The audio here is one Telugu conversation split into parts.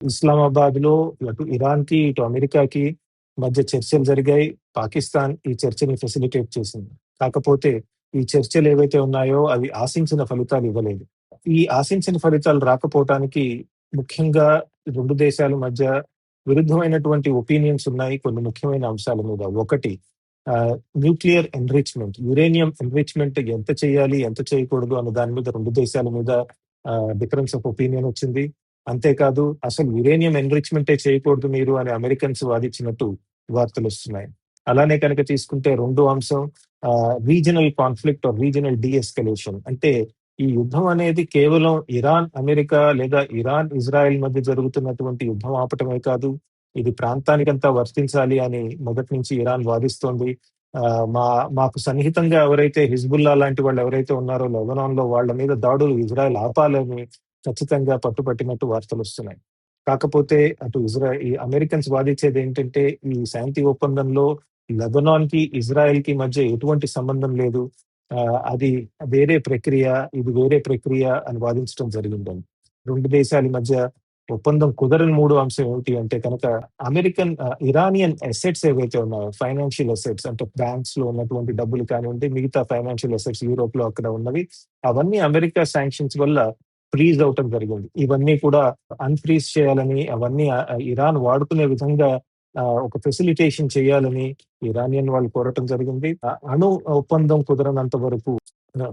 ఇస్లామాబాద్‌లో అటు ఇరాన్‌కి, ఇటు అమెరికాకి మధ్య చర్చలు జరిగాయి. పాకిస్తాన్ ఈ చర్చని ఫెసిలిటేట్ చేసింది. కాకపోతే ఈ చర్చలేవైతే ఉన్నాయో అవి ఆశించిన ఫలితాలు ఇవ్వలేదు. ఈ ఆశించిన ఫలితాలు రాకపోవటానికి ముఖ్యంగా 2 దేశాల మధ్య విరుద్ధమైనటువంటి ఒపీనియన్స్ ఉన్నాయి కొన్ని ముఖ్యమైన అంశాల మీద. ఒకటి న్యూక్లియర్ ఎన్రిచ్‌మెంట్, యురేనియం ఎన్రిచ్‌మెంట్ ఎంత చేయాలి, ఎంత చేయకూడదు అన్న దాని మీద 2 దేశాల మీద డిఫరెన్స్ ఆఫ్ ఒపీనియన్ వచ్చింది. అంతేకాదు అసలు యురేనియం ఎన్రిచ్‌మెంటే చేయకూడదు మీరు అని అమెరికన్స్ వాదించినట్టు వార్తలొస్తున్నాయి. అలానే కనుక తీసుకుంటే రెండో అంశం regional conflict are regional de-escalation. అంటే ఈ యుద్ధం అనేది కేవలం ఇరాన్, అమెరికా లేదా ఇరాన్, ఇజ్రాయెల్ మధ్య జరుగుతున్నటువంటి యుద్ధం ఆపటమే కాదు. ఇది ప్రాంతానికంతా వర్తించాలి అని మొదటి నుంచి ఇరాన్ వాదిస్తోంది. మాకు సన్నిహితంగా ఎవరైతే హిజ్బుల్లా లాంటి వాళ్ళు ఎవరైతే ఉన్నారో లెబనాన్‌లో వాళ్ళ మీద దాడులు ఇజ్రాయెల్ ఆపాలని ఖచ్చితంగా పట్టుపట్టినట్టు వార్తలొస్తున్నాయి. కాకపోతే అటు ఈ అమెరికన్స్ వాదించేదేంటంటే, ఈ శాంతి ఒప్పందంలో లెబనాన్‌కి, ఇజ్రాయెల్‌కి మధ్య ఎటువంటి సంబంధం లేదు. అది వేరే ప్రక్రియ, ఇది వేరే ప్రక్రియ అని వాదించడం జరిగిందని. 2 దేశాల మధ్య ఒప్పందం కుదరని మూడో అంశం ఏమిటి అంటే కనుక ఇరానియన్ అసెట్స్ ఏవైతే ఉన్నాయో, ఫైనాన్షియల్ అసెట్స్ అంటే బ్యాంక్స్‌లో ఉన్నటువంటి డబ్బులు కానివ్వండి, మిగతా ఫైనాన్షియల్ అసెట్స్ యూరోప్‌లో అక్కడ ఉన్నవి. అవన్నీ అమెరికా సాంక్షన్స్ వల్ల ఫ్రీజ్ అవ్వటం జరిగింది. ఇవన్నీ కూడా అన్‌ఫ్రీజ్ చేయాలని, అవన్నీ ఇరాన్ వాడుకునే విధంగా ఒక ఫెసిలిటేషన్ చేయాలని ఇరానియన్ వాళ్ళు కోరటం జరిగింది. అణు ఒప్పందం కుదరనంత వరకు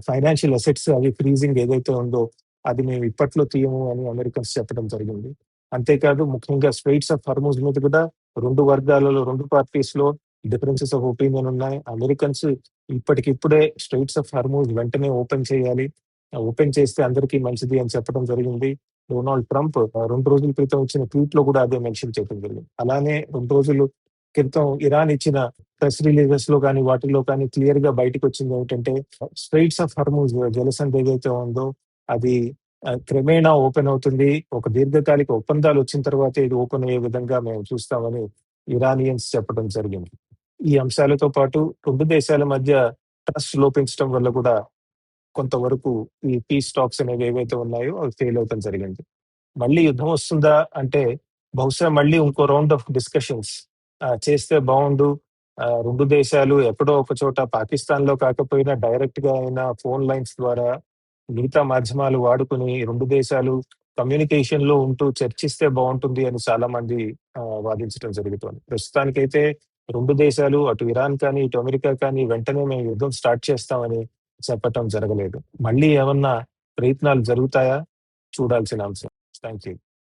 ఫైనాన్షియల్ అసెట్స్ అవి ఫ్రీజింగ్ ఏదైతే ఉందో అది మేము ఇప్పట్లో తీయము అని అమెరికన్స్ చెప్పడం జరిగింది. అంతేకాదు ముఖ్యంగా స్ట్రెయిట్స్ ఆఫ్ హార్మూజ్ మీద కూడా 2 వర్గాలలో, 2 పార్టీస్‌లో డిఫరెన్సెస్ ఆఫ్ ఒపీనియన్ ఉన్నాయి. అమెరికన్స్ ఇప్పటికిప్పుడే స్ట్రెయిట్స్ ఆఫ్ హార్మూజ్ వెంటనే ఓపెన్ చేయాలి. ఓపెన్ చేస్తే అందరికీ మంచిది అని చెప్పడం జరిగింది. డొనాల్డ్ ట్రంప్ 2 రోజుల క్రితం ఇచ్చిన ట్వీట్‌లో కూడా అదే మెన్షన్ చేయడం జరిగింది. అలానే 2 రోజులు క్రితం ఇరాన్ ఇచ్చిన ప్రెస్ రిలీజెస్‌లో గాని, వాటిల్లో కానీ క్లియర్‌గా బయటికొచ్చింది ఏమిటంటే, స్ట్రెయిట్స్ ఆఫ్ హార్మూజ్ జలసంధి ఏదైతే ఉందో అది క్రమేణా ఓపెన్ అవుతుంది. ఒక దీర్ఘకాలిక ఒప్పందాలు వచ్చిన తర్వాతే ఇది ఓపెన్ అయ్యే విధంగా మేము చూస్తామని ఇరానియన్స్ చెప్పడం జరిగింది. ఈ అంశాలతో పాటు 2 దేశాల మధ్య ట్రస్ట్ లోపించడం వల్ల కూడా కొంతవరకు ఈ పీస్ టాక్స్ అనేవి ఏవైతే ఉన్నాయో అవి ఫెయిల్ అవ్వటం జరిగింది. మళ్ళీ యుద్ధం వస్తుందా అంటే బహుశా మళ్ళీ ఇంకో రౌండ్ ఆఫ్ డిస్కషన్స్ చేస్తే బావుండు. 2 దేశాలు ఎక్కడో ఒక చోట పాకిస్తాన్‌లో కాకపోయినా డైరెక్ట్‌గా అయినా ఫోన్ లైన్స్ ద్వారా మిగతా మాధ్యమాలు వాడుకొని 2 దేశాలు కమ్యూనికేషన్‌లో ఉంటూ చర్చిస్తే బావుంటుంది అని చాలా మంది వాదించడం జరుగుతోంది. ప్రస్తుతానికైతే 2 దేశాలు అటు ఇరాన్ కానీ, ఇటు అమెరికా కానీ వెంటనే మేము యుద్ధం స్టార్ట్ చేస్తామని చెప్పటం జరగలేదు. మళ్ళీ ఏమన్నా ప్రయత్నాలు జరుగుతాయా? చూడాల్సిన అంశం. Thank you.